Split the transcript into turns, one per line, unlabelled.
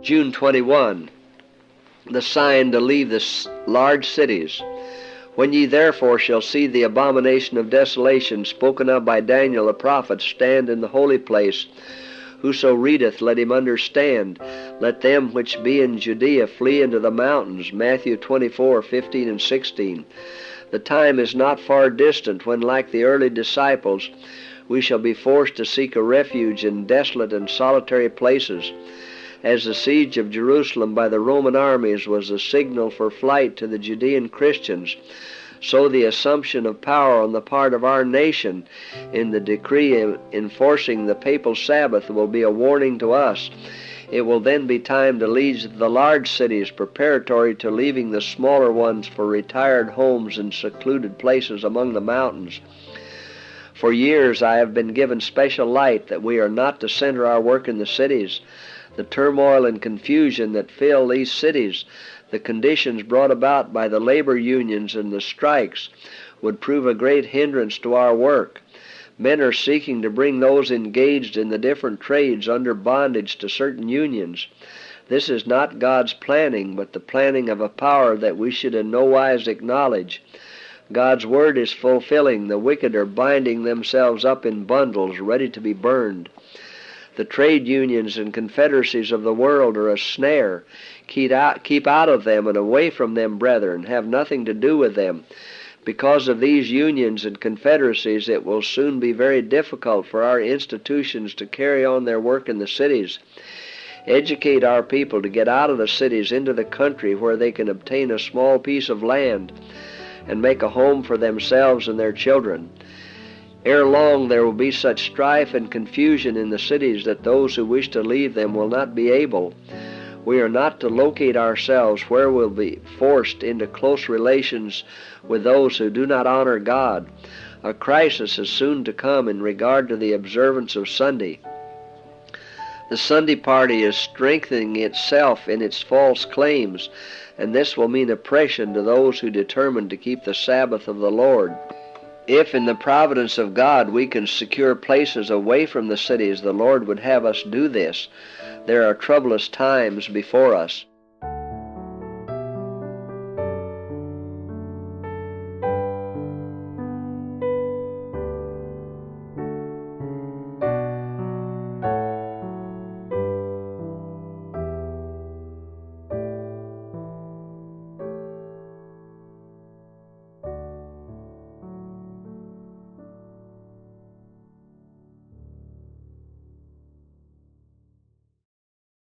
June 21. The sign to leave the large cities. When ye therefore shall see the abomination of desolation spoken of by Daniel the prophet stand in the holy place, whoso readeth, let him understand. Let them which be in Judea flee into the mountains. Matthew 24:15 and 16. The time is not far distant when, like the early disciples, we shall be forced to seek a refuge in desolate and solitary places. As the siege of Jerusalem by the Roman armies was a signal for flight to the Judean Christians, so the assumption of power on the part of our nation in the decree enforcing the papal Sabbath will be a warning to us. It will then be time to leave the large cities preparatory to leaving the smaller ones for retired homes in secluded places among the mountains. For years I have been given special light that we are not to center our work in the cities. The turmoil and confusion that fill these cities, the conditions brought about by the labor unions and the strikes, would prove a great hindrance to our work. Men are seeking to bring those engaged in the different trades under bondage to certain unions. This is not God's planning, but the planning of a power that we should in no wise acknowledge. God's word is fulfilling. The wicked are binding themselves up in bundles, ready to be burned. The trade unions and confederacies of the world are a snare. Keep out of them and away from them, brethren. Have nothing to do with them. Because of these unions and confederacies, it will soon be very difficult for our institutions to carry on their work in the cities. Educate our people to get out of the cities into the country where they can obtain a small piece of land and make a home for themselves and their children. Ere long there will be such strife and confusion in the cities that those who wish to leave them will not be able. We are not to locate ourselves where we'll be forced into close relations with those who do not honor God. A crisis is soon to come in regard to the observance of Sunday. The Sunday party is strengthening itself in its false claims, and this will mean oppression to those who determine to keep the Sabbath of the Lord. If in the providence of God we can secure places away from the cities, the Lord would have us do this. There are troublous times before us.